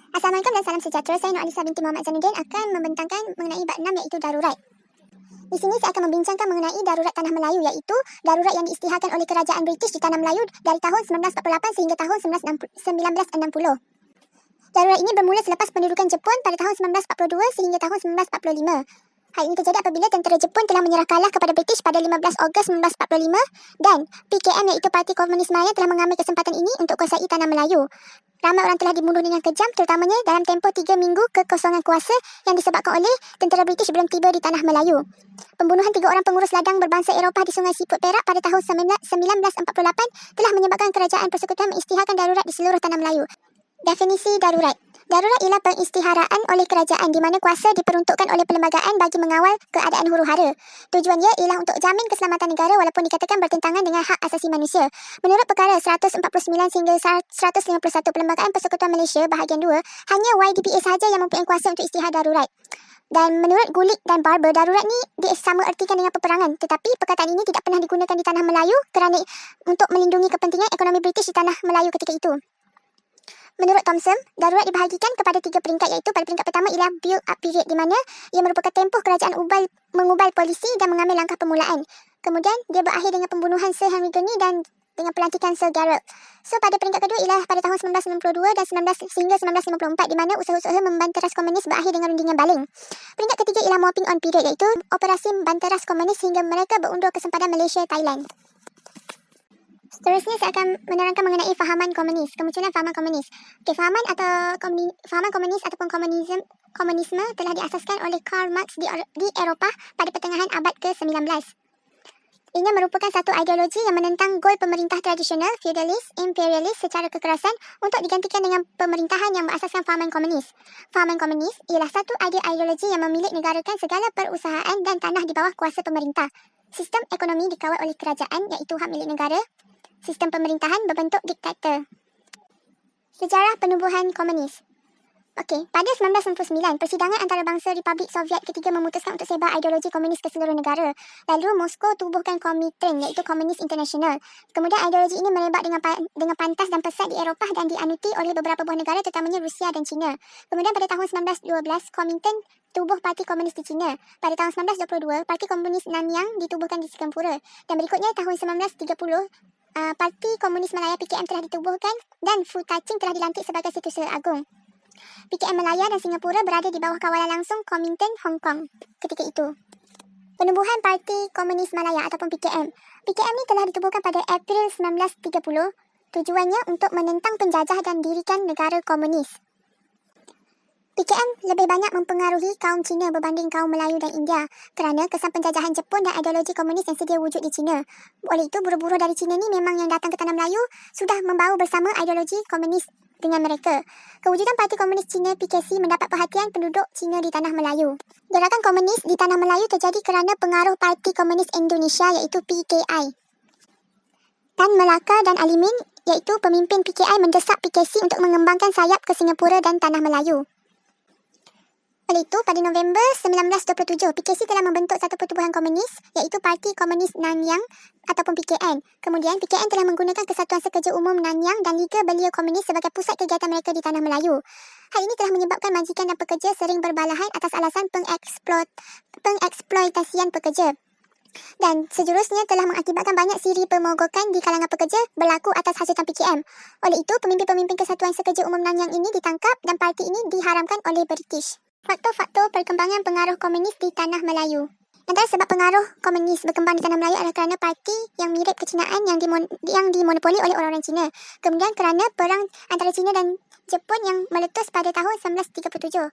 Assalamualaikum dan salam sejahtera. Saya Nur Alisa binti Muhammad Zainuddin akan membentangkan mengenai bab 6 iaitu darurat. Di sini saya akan membincangkan mengenai darurat Tanah Melayu iaitu darurat yang diisytiharkan oleh Kerajaan British di Tanah Melayu dari tahun 1948 sehingga tahun 1960. Darurat ini bermula selepas pendudukan Jepun pada tahun 1942 sehingga tahun 1945. Hal ini terjadi apabila tentera Jepun telah menyerah kalah kepada British pada 15 Ogos 1945 dan PKM iaitu Parti Komunis Melayu telah mengambil kesempatan ini untuk kuasai Tanah Melayu. Ramai orang telah dibunuh dengan kejam terutamanya dalam tempoh 3 minggu kekosongan kuasa yang disebabkan oleh tentera British belum tiba di Tanah Melayu. Pembunuhan 3 orang pengurus ladang berbangsa Eropah di Sungai Siput Perak pada tahun 1948 telah menyebabkan kerajaan persekutuan mengisytiharkan darurat di seluruh Tanah Melayu. Definisi darurat. Darurat ialah pengisytiharaan oleh kerajaan di mana kuasa diperuntukkan oleh perlembagaan bagi mengawal keadaan huru-hara. Tujuannya ialah untuk jamin keselamatan negara walaupun dikatakan bertentangan dengan hak asasi manusia. Menurut perkara 149 sehingga 151 Perlembagaan Persekutuan Malaysia bahagian 2, hanya YDPA sahaja yang mempunyai kuasa untuk isytihar darurat. Dan menurut Gulick dan Barber, darurat ni sama artikan dengan peperangan. Tetapi perkataan ini tidak pernah digunakan di Tanah Melayu kerana untuk melindungi kepentingan ekonomi British di Tanah Melayu ketika itu. Menurut Thomson, darurat dibahagikan kepada 3 peringkat iaitu pada peringkat pertama ialah build-up period di mana ia merupakan tempoh kerajaan mengubal polisi dan mengambil langkah permulaan. Kemudian dia berakhir dengan pembunuhan Sir Henry Gurney dan dengan pelantikan Sir Gerald. So pada peringkat kedua ialah pada tahun 1992 dan 1954 di mana usaha-usaha membanteras komunis berakhir dengan rundingan baling. Peringkat ketiga ialah mopping on period iaitu operasi banteras komunis sehingga mereka berundur ke sempadan Malaysia-Thailand. Seterusnya saya akan menerangkan mengenai fahaman komunis, kemunculan fahaman komunis. Fahaman komunis ataupun komunisme telah diasaskan oleh Karl Marx di Eropah pada pertengahan abad ke-19. Ia merupakan satu ideologi yang menentang gol pemerintah tradisional, feodalis, imperialis secara kekerasan untuk digantikan dengan pemerintahan yang berasaskan fahaman komunis. Fahaman komunis ialah satu ideologi yang memilik negarakan segala perusahaan dan tanah di bawah kuasa pemerintah. Sistem ekonomi dikawal oleh kerajaan iaitu hak milik negara. Sistem pemerintahan berbentuk diktator. Sejarah penubuhan komunis. Okey, pada 1999, persidangan antarabangsa Republik Soviet ketiga memutuskan untuk sebar ideologi komunis ke seluruh negara. Lalu Moskow tubuhkan Komintern iaitu Komunis Internasional. Kemudian ideologi ini merebak dengan pantas dan pesat di Eropah dan dianuti oleh beberapa buah negara terutamanya Rusia dan China. Kemudian pada tahun 1912, Komintern tubuh Parti Komunis di China. Pada tahun 1922, Parti Komunis Nanyang ditubuhkan di Singapura. Dan berikutnya tahun 1930, Parti Komunis Malaya PKM telah ditubuhkan dan Fu Taching telah dilantik sebagai Setiausaha Agung. PKM Malaya dan Singapura berada di bawah kawalan langsung Komintern Hong Kong ketika itu. Penubuhan Parti Komunis Malaya ataupun PKM. PKM ni telah ditubuhkan pada April 1930. Tujuannya untuk menentang penjajah dan dirikan negara komunis. PKM lebih banyak mempengaruhi kaum Cina berbanding kaum Melayu dan India kerana kesan penjajahan Jepun dan ideologi komunis yang sedia wujud di Cina. Oleh itu, buruh-buruh dari Cina ni memang yang datang ke Tanah Melayu sudah membawa bersama ideologi komunis dengan mereka. Kewujudan Parti Komunis Cina PKC mendapat perhatian penduduk Cina di Tanah Melayu. Gerakan komunis di Tanah Melayu terjadi kerana pengaruh Parti Komunis Indonesia iaitu PKI. Tan Melaka dan Alimin iaitu pemimpin PKI mendesak PKC untuk mengembangkan sayap ke Singapura dan Tanah Melayu. Oleh itu, pada November 1927, PKC telah membentuk satu pertubuhan komunis iaitu Parti Komunis Nanyang ataupun PKN. Kemudian, PKN telah menggunakan Kesatuan Sekerja Umum Nanyang dan Liga Belia Komunis sebagai pusat kegiatan mereka di Tanah Melayu. Hal ini telah menyebabkan majikan dan pekerja sering berbalahan atas alasan pengeksploitasian pekerja. Dan sejurusnya telah mengakibatkan banyak siri pemogokan di kalangan pekerja berlaku atas hasutan PKM. Oleh itu, pemimpin-pemimpin Kesatuan Sekerja Umum Nanyang ini ditangkap dan parti ini diharamkan oleh British. Faktor-faktor perkembangan pengaruh komunis di Tanah Melayu. Antara sebab pengaruh komunis berkembang di Tanah Melayu adalah kerana parti yang mirip kecinaan yang dimonopoli oleh orang-orang Cina. Kemudian kerana perang antara Cina dan Jepun yang meletus pada tahun 1937.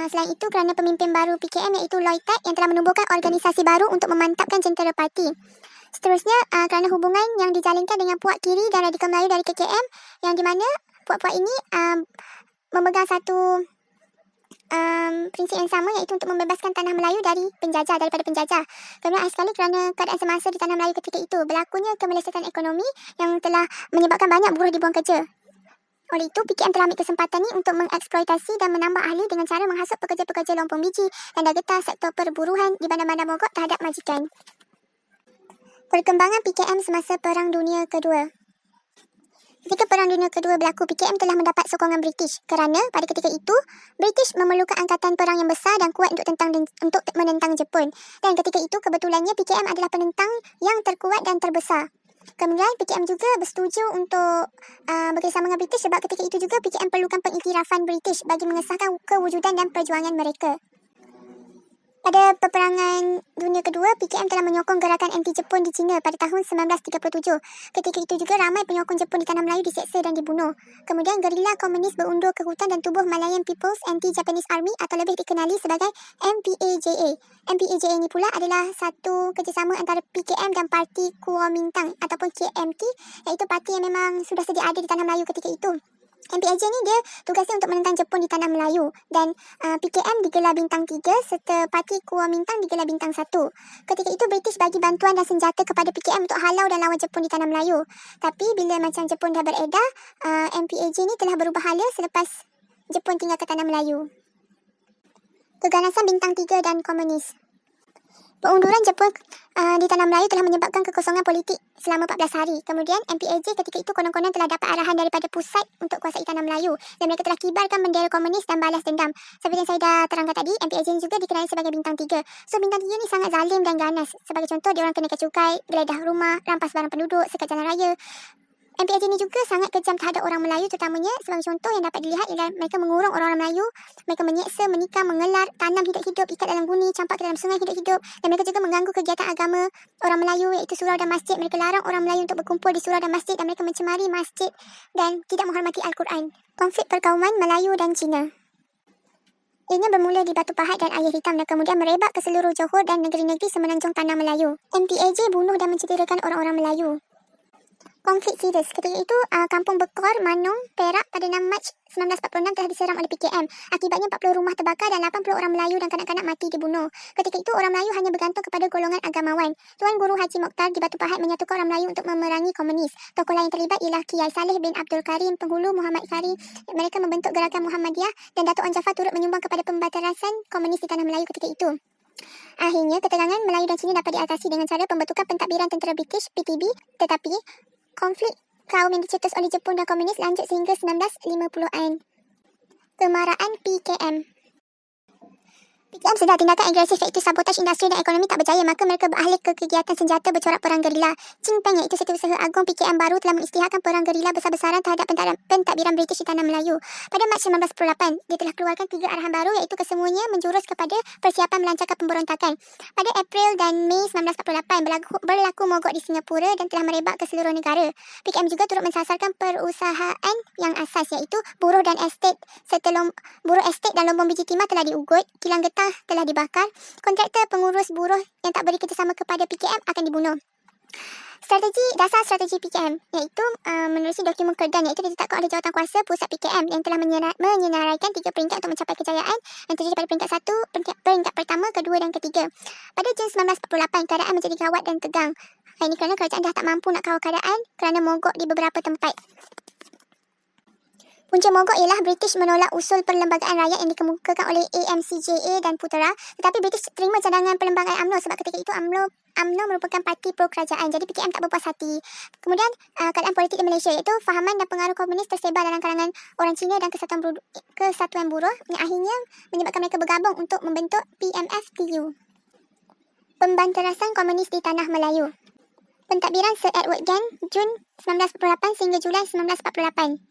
Selain itu kerana pemimpin baru PKM iaitu Loy Tat yang telah menubuhkan organisasi baru untuk memantapkan jentera parti. Seterusnya kerana hubungan yang dijalinkan dengan puak kiri dan radikal Melayu dari KKM yang di mana puak-puak ini memegang satu prinsip yang sama iaitu untuk membebaskan Tanah Melayu daripada penjajah. Kemudian sekali kerana keadaan semasa di Tanah Melayu ketika itu berlakunya kemelesetan ekonomi yang telah menyebabkan banyak buruh dibuang kerja. Oleh itu, PKM telah ambil kesempatan ini untuk mengeksploitasi dan menambah ahli dengan cara menghasut pekerja-pekerja lompong biji dan dah getah sektor perburuhan di bandar-bandar mogok terhadap majikan. Perkembangan PKM semasa Perang Dunia Kedua. Ketika Perang Dunia Kedua berlaku, PKM telah mendapat sokongan British kerana pada ketika itu, British memerlukan angkatan perang yang besar dan kuat untuk menentang Jepun. Dan ketika itu, kebetulannya PKM adalah penentang yang terkuat dan terbesar. Kemudian PKM juga bersetuju untuk bekerjasama dengan British sebab ketika itu juga PKM perlukan pengiktirafan British bagi mengesahkan kewujudan dan perjuangan mereka. Pada peperangan dunia kedua, PKM telah menyokong gerakan anti-Jepun di China pada tahun 1937. Ketika itu juga ramai penyokong Jepun di Tanah Melayu diseksa dan dibunuh. Kemudian gerila komunis berundur ke hutan dan tubuh Malayan People's Anti-Japanese Army atau lebih dikenali sebagai MPAJA. MPAJA ini pula adalah satu kerjasama antara PKM dan Parti Kuomintang ataupun KMT, iaitu parti yang memang sudah sedia ada di Tanah Melayu ketika itu. MPAJ ni dia tugasnya untuk menentang Jepun di Tanah Melayu dan PKM digelar bintang 3 serta Parti Kuomintang digelar bintang 1. Ketika itu British bagi bantuan dan senjata kepada PKM untuk halau dan lawan Jepun di Tanah Melayu. Tapi bila macam Jepun dah beredar, MPAJ ni telah berubah hala selepas Jepun tinggal ke Tanah Melayu. Keganasan bintang 3 dan komunis. Pengunduran Jepun di Tanah Melayu telah menyebabkan kekosongan politik selama 14 hari. Kemudian MPAJ ketika itu konon-konon telah dapat arahan daripada pusat untuk kuasai Tanah Melayu dan mereka telah kibarkan bendera komunis dan balas dendam. Seperti yang saya dah terangkan tadi, MPAJ juga dikenali sebagai bintang 3. So bintang 3 ni sangat zalim dan ganas. Sebagai contoh, dia orang kenakan cukai, geledah rumah, rampas barang penduduk, sekat jalan raya. MPAJ ni juga sangat kejam terhadap orang Melayu terutamanya. Sebagai contoh yang dapat dilihat ialah mereka mengurung orang-orang Melayu, mereka menyeksa, menikam, mengelar, tanam hidup-hidup, ikat dalam guni, campak ke dalam sungai hidup-hidup, dan mereka juga mengganggu kegiatan agama orang Melayu iaitu surau dan masjid. Mereka larang orang Melayu untuk berkumpul di surau dan masjid dan mereka mencemari masjid dan tidak menghormati Al-Quran. Konflik perkauman Melayu dan Cina. Ianya bermula di Batu Pahat dan Air Hitam dan kemudian merebak ke seluruh Johor dan negeri-negeri semenanjung Tanah Melayu. MPAJ bunuh dan mencederakan orang-orang Melayu. Konflik serius. Ketika itu, Kampung Bekor, Manong, Perak pada 6 Mac 1946 telah diseram oleh PKM. Akibatnya 40 rumah terbakar dan 80 orang Melayu dan kanak-kanak mati dibunuh. Ketika itu, orang Melayu hanya bergantung kepada golongan agamawan. Tuan Guru Haji Mokhtar di Batu Pahat menyatukan orang Melayu untuk memerangi komunis. Tokoh lain terlibat ialah Kiai Saleh bin Abdul Karim, penghulu Muhammad Karim. Mereka membentuk gerakan Muhammadiyah dan Datuk Wan Jaafar turut menyumbang kepada pembatasan komunis di Tanah Melayu ketika itu. Akhirnya, ketegangan Melayu dan Cina dapat diatasi dengan cara pembentukan pentadbiran tentera British, PTB, tetapi konflik kaum yang dicetus oleh Jepun dan komunis lanjut sehingga 1950-an. Kemaraan PKM. PKM sedar tindakan agresif iaitu sabotaj industri dan ekonomi tak berjaya, maka mereka beralih ke kegiatan senjata bercorak perang gerila. Qing Peng iaitu setiausaha agung PKM baru telah mengisytiharkan perang gerila besar-besaran terhadap pentadbiran British di Tanah Melayu. Pada Mac 1948, dia telah keluarkan 3 arahan baru iaitu kesemuanya menjurus kepada persiapan melancarkan pemberontakan. Pada April dan Mei 1948, berlaku mogok di Singapura dan telah merebak ke seluruh negara. PKM juga turut mensasarkan perusahaan yang asas iaitu buruh dan estet serta buruh estet dan lombong biji timah telah diugut, kilang getah telah dibakar, kontraktor pengurus buruh yang tak beri kerjasama kepada PKM akan dibunuh. Dasar strategi PKM iaitu menerusi dokumen Kerdan iaitu ditetapkan oleh Jawatankuasa Pusat PKM yang telah menyenaraikan 3 peringkat untuk mencapai kejayaan yang terdiri pada peringkat 1, peringkat pertama, kedua dan ketiga. Pada Jun 1948, keadaan menjadi gawat dan tegang. Ini kerana kerajaan dah tak mampu nak kawal keadaan kerana mogok di beberapa tempat. Punca mogok ialah British menolak usul perlembagaan rakyat yang dikemukakan oleh AMCJA dan Putera, tetapi British terima cadangan perlembagaan UMNO sebab ketika itu UMNO merupakan parti pro-kerajaan, jadi PKM tak berpuas hati. Kemudian keadaan politik di Malaysia iaitu fahaman dan pengaruh komunis tersebar dalam kalangan orang Cina dan kesatuan buruh yang akhirnya menyebabkan mereka bergabung untuk membentuk PMFTU. Pembanterasan komunis di Tanah Melayu. Pentadbiran Sir Edward Gen, Jun 1948 sehingga Julai 1948.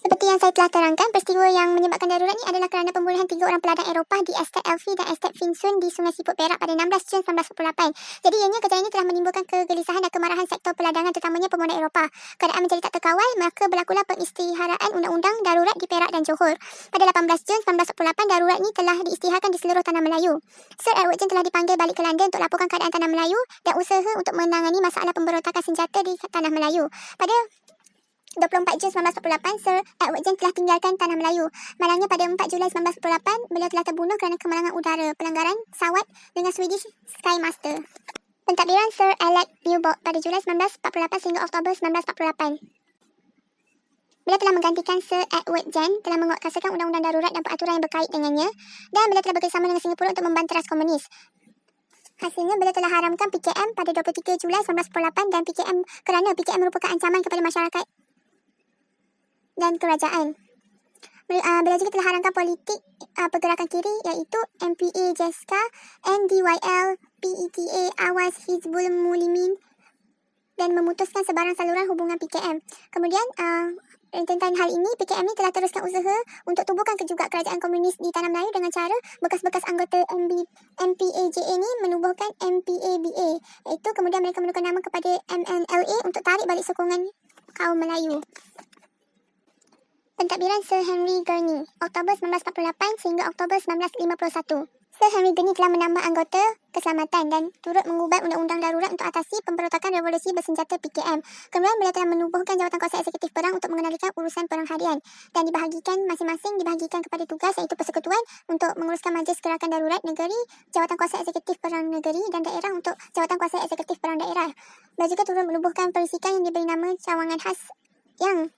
Seperti yang saya telah terangkan, peristiwa yang menyebabkan darurat ini adalah kerana pembunuhan 3 orang peladang Eropah di Estate Elfie dan Estate Finsun di Sungai Siput Perak pada 16 Jun 1948. Jadi ianya kejadian ini telah menimbulkan kegelisahan dan kemarahan sektor peladangan terutamanya pemuda Eropah. Keadaan menjadi tak terkawal, maka berlakulah pengisytiharan undang-undang darurat di Perak dan Johor. Pada 18 Jun 1948, darurat ini telah diisytiharkan di seluruh Tanah Melayu. Sir Edward Gen telah dipanggil balik ke London untuk laporkan keadaan Tanah Melayu dan usaha untuk menangani masalah pemberontakan senjata di Tanah Melayu. Pada 24 Jun 1948, Sir Edward Gen telah tinggalkan Tanah Melayu. Malangnya pada 4 Julai 1948, beliau telah terbunuh kerana kemalangan udara, pelanggaran sawat dengan Swedish Sky Master. Pentadbiran Sir Alec Newbold pada Julai 1948 sehingga Oktober 1948. Beliau telah menggantikan Sir Edward Gen, telah menguatkuasakan undang-undang darurat dan peraturan yang berkait dengannya, dan beliau telah bekerjasama dengan Singapura untuk membanteras komunis. Hasilnya, beliau telah haramkan PKM pada 23 Julai 1948 dan PKM kerana PKM merupakan ancaman kepada masyarakat dan kerajaan. Beliau juga telah harangkan politik pergerakan kiri iaitu MPA JESKA, NDYL, PETA, Awas Hizbul Muslimin dan memutuskan sebarang saluran hubungan PKM. Kemudian tentang hal ini, PKM ini telah teruskan usaha untuk tubuhkan juga kerajaan komunis di Tanah Melayu dengan cara bekas-bekas anggota MPAJA ini menubuhkan MPABA. Iaitu kemudian mereka menukar nama kepada MNLA untuk tarik balik sokongan kaum Melayu. Pentadbiran Sir Henry Gurney, Oktober 1948 sehingga Oktober 1951. Sir Henry Gurney telah menambah anggota keselamatan dan turut mengubat undang-undang darurat untuk atasi pemberontakan revolusi bersenjata PKM. Kemudian beliau telah menubuhkan jawatan kuasa eksekutif perang untuk mengendalikan urusan perang harian dan dibahagikan masing-masing dibahagikan kepada tugas iaitu persekutuan untuk menguruskan majlis gerakan darurat negeri, jawatan kuasa eksekutif perang negeri dan daerah untuk jawatan kuasa eksekutif perang daerah. Beliau juga turut menubuhkan perisikan yang diberi nama cawangan khas yang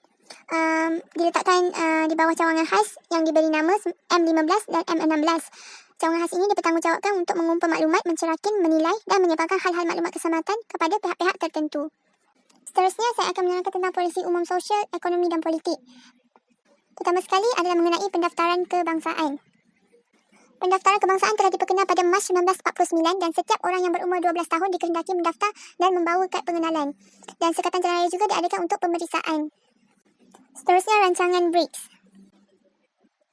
diletakkan di bawah cawangan khas yang diberi nama M15 dan M16. Cawangan khas ini dipertanggungjawabkan untuk mengumpul maklumat, mencerahkan, menilai dan menyebarkan hal-hal maklumat keselamatan kepada pihak-pihak tertentu. Seterusnya, saya akan menerangkan tentang polisi umum sosial, ekonomi dan politik. Pertama sekali adalah mengenai pendaftaran kebangsaan. Pendaftaran kebangsaan telah diperkenal pada Mac 1949 dan setiap orang yang berumur 12 tahun dikehendaki mendaftar dan membawa kad pengenalan. Dan Sekatan Jalan Raya juga diadakan untuk pemeriksaan. Seterusnya, rancangan BRICS.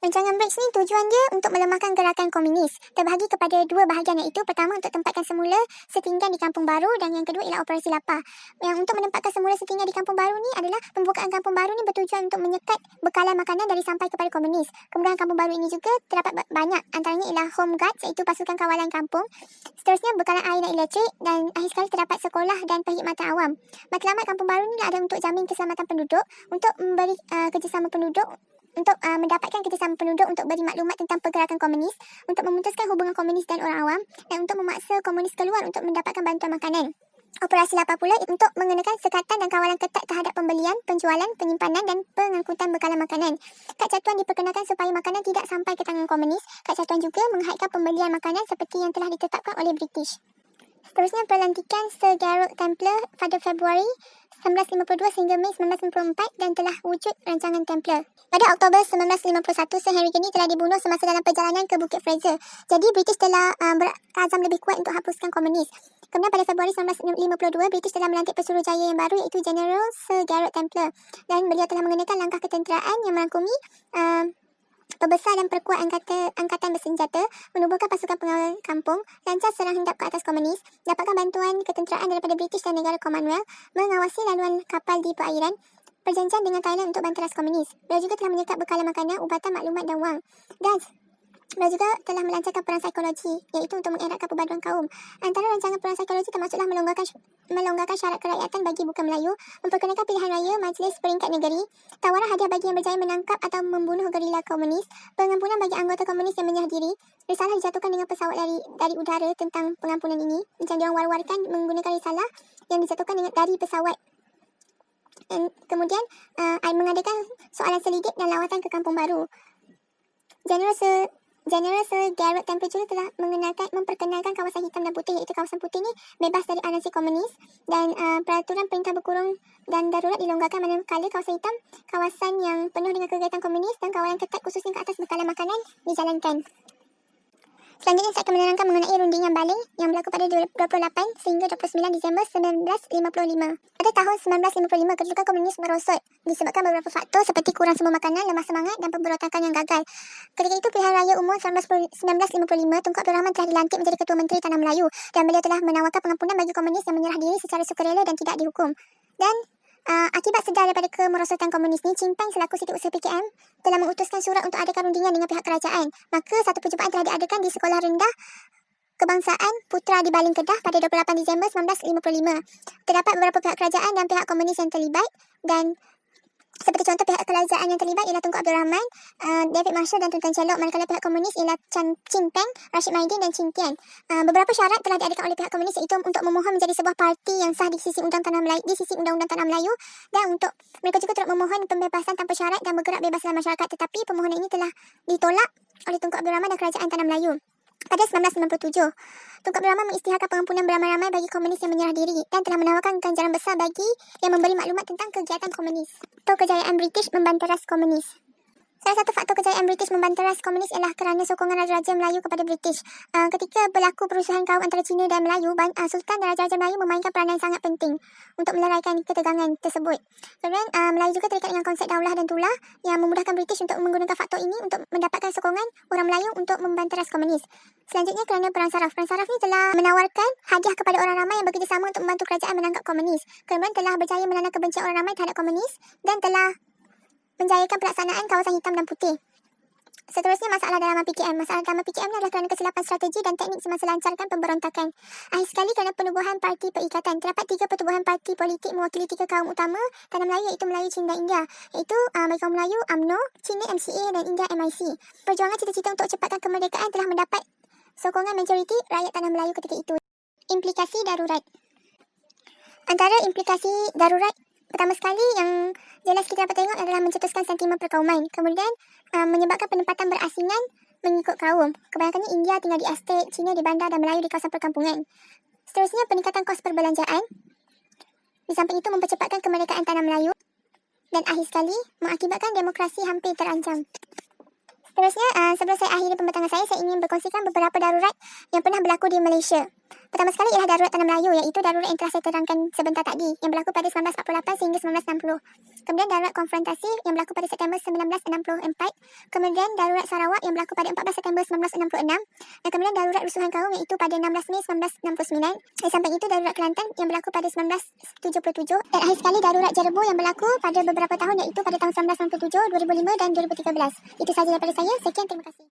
Rancangan BRICS ni tujuan dia untuk melemahkan gerakan komunis. Terbahagi kepada dua bahagian iaitu pertama untuk tempatkan semula setinggan di Kampung Baru dan yang kedua ialah Operasi Lapar. Yang untuk menempatkan semula setinggan di Kampung Baru ni adalah pembukaan Kampung Baru ni bertujuan untuk menyekat bekalan makanan dari sampai kepada komunis. Kemudian Kampung Baru ini juga terdapat banyak, antaranya ialah Home Guards iaitu pasukan kawalan kampung. Seterusnya bekalan air dan elektrik dan akhir sekali terdapat sekolah dan perkhidmatan awam. Matlamat Kampung Baru ni ada untuk jamin keselamatan penduduk, untuk memberi kerjasama penduduk, untuk mendapatkan kerjasama penduduk untuk beri maklumat tentang pergerakan komunis, untuk memutuskan hubungan komunis dan orang awam, dan untuk memaksa komunis keluar untuk mendapatkan bantuan makanan. Operasi Lapar pula untuk mengenakan sekatan dan kawalan ketat terhadap pembelian, penjualan, penyimpanan dan pengangkutan bekalan makanan. Kad catuan diperkenalkan supaya makanan tidak sampai ke tangan komunis. Kad catuan juga menghadkan pembelian makanan seperti yang telah ditetapkan oleh British. Seterusnya, pelantikan Sir Gerald Templer pada Februari 1952 sehingga Mei 1994 dan telah wujud rancangan Templer. Pada Oktober 1951, Sir Henry Gurney telah dibunuh semasa dalam perjalanan ke Bukit Fraser. Jadi British telah berazam lebih kuat untuk hapuskan komunis. Kemudian pada Februari 1952, British telah melantik pesuruhjaya yang baru iaitu General Sir Gerald Templer. Dan beliau telah mengenakan langkah ketenteraan yang merangkumi perbesar dan perkuat angkatan bersenjata, menubuhkan pasukan pengawal kampung, lancar serang hendap ke atas komunis, dapatkan bantuan ketenteraan daripada British dan negara Commonwealth, mengawasi laluan kapal di perairan, perjanjian dengan Thailand untuk banteras komunis. Beliau juga telah menyekat bekalan makanan, ubatan, maklumat dan wang. Dan beliau juga telah melancarkan perang psikologi, iaitu untuk mengeratkan perpaduan kaum. Antara rancangan perang psikologi termasuklah melonggarkan syarat kerakyatan bagi bukan Melayu, memperkenalkan pilihan raya majlis peringkat negeri, tawaran hadiah bagi yang berjaya menangkap atau membunuh gerila komunis, pengampunan bagi anggota komunis yang menyerah diri, risalah dijatuhkan dengan pesawat dari udara tentang pengampunan ini, macam diorang war-warkan menggunakan risalah yang dijatuhkan dari pesawat. Dan kemudian mengadakan soalan selidik dan lawatan ke Kampung Baru. General Sir Gerald Templer juga telah memperkenalkan kawasan hitam dan putih, iaitu kawasan putih ni bebas dari anarki komunis dan peraturan perintah berkurung dan darurat dilonggarkan, manakala kawasan hitam kawasan yang penuh dengan kegiatan komunis dan kawalan ketat khususnya ke atas bekalan makanan dijalankan. Selanjutnya saya akan menerangkan mengenai rundingan baling yang berlaku pada 28 sehingga 29 Disember 1955. Pada tahun 1955, kedudukan komunis merosot disebabkan beberapa faktor seperti kurang sumber makanan, lemah semangat dan pemberontakan yang gagal. Ketika itu, Pilihan Raya Umum 1955, Tunku Abdul Rahman telah dilantik menjadi Ketua Menteri Tanah Melayu dan beliau telah menawarkan pengampunan bagi komunis yang menyerah diri secara sukarela dan tidak dihukum. Dan akibat sedar daripada kemerosotan komunis ni, Chin Peng selaku Setiausaha PKM telah mengutuskan surat untuk adakan rundingan dengan pihak kerajaan. Maka satu perjumpaan telah diadakan di Sekolah Rendah Kebangsaan Putra di Baling Kedah pada 28 Disember 1955. Terdapat beberapa pihak kerajaan dan pihak komunis yang terlibat, dan seperti contoh pihak kerajaan yang terlibat ialah Tunku Abdul Rahman, David Marshall dan Tun Tan Celok, manakala pihak komunis ialah Chin Peng, Rashid Maidin dan Chin Tian. Beberapa syarat telah diadakan oleh pihak komunis iaitu untuk memohon menjadi sebuah parti yang sah di sisi Undang-Undang Tanah Melayu, dan untuk mereka juga turut memohon pembebasan tanpa syarat dan bergerak bebas dalam masyarakat, tetapi permohonan ini telah ditolak oleh Tunku Abdul Rahman dan Kerajaan Tanah Melayu. Pada 1997, Tunku Abdul Rahman mengisytiharkan pengampunan beramai-ramai bagi komunis yang menyerah diri dan telah menawarkan ganjaran besar bagi yang memberi maklumat tentang kegiatan komunis. Faktor kejayaan British membanteras komunis. Salah satu faktor kejayaan British membanteras komunis ialah kerana sokongan Raja-Raja Melayu kepada British. Ketika berlaku perusuhan kaum antara Cina dan Melayu, Sultan dan Raja-Raja Melayu memainkan peranan yang sangat penting untuk meleraikan ketegangan tersebut. Kemudian Melayu juga terikat dengan konsep daulah dan tulah yang memudahkan British untuk menggunakan faktor ini untuk mendapatkan sokongan orang Melayu untuk membanteras komunis. Selanjutnya kerana Perang Saraf. Perang Saraf ni telah menawarkan hadiah kepada orang ramai yang bekerjasama untuk membantu kerajaan menangkap komunis. Kemudian telah berjaya menanam kebencian orang ramai terhadap komunis dan telah menjayakan pelaksanaan kawasan hitam dan putih. Seterusnya, masalah dalam PKM. Masalah dalam PKM ni adalah kerana kesilapan strategi dan teknik semasa lancarkan pemberontakan. Akhir sekali kerana penubuhan Parti Perikatan. Terdapat 3 pertubuhan parti politik mewakili 3 kaum utama tanah Melayu iaitu Melayu, Cina dan India. Iaitu bagi kaum Melayu, UMNO, Cina MCA dan India MIC. Perjuangan cita-cita untuk cepatkan kemerdekaan telah mendapat sokongan majoriti rakyat tanah Melayu ketika itu. Implikasi darurat. Antara implikasi darurat pertama sekali yang jelas kita dapat tengok adalah mencetuskan sentimen perkauman. Kemudian menyebabkan penempatan berasingan mengikut kaum. Kebanyakannya India tinggal di estate, Cina di bandar dan Melayu di kawasan perkampungan. Seterusnya peningkatan kos perbelanjaan. Di samping itu mempercepatkan kemerdekaan tanah Melayu. Dan akhir sekali mengakibatkan demokrasi hampir terancam. Seterusnya, sebelum saya akhiri pembentangan saya ingin berkongsikan beberapa darurat yang pernah berlaku di Malaysia. Pertama sekali ialah darurat tanah Melayu, iaitu darurat yang telah saya terangkan sebentar tadi, yang berlaku pada 1948 sehingga 1960. Kemudian darurat konfrontasi yang berlaku pada September 1964. Kemudian darurat Sarawak yang berlaku pada 14 September 1966. Dan kemudian darurat rusuhan kaum iaitu pada 16 Mei 1969. Di samping itu darurat Kelantan yang berlaku pada 1977. Dan akhir sekali darurat Jerbu yang berlaku pada beberapa tahun iaitu pada tahun 1997, 2005 dan 2013. Itu sahaja daripada saya. Sekian, terima kasih.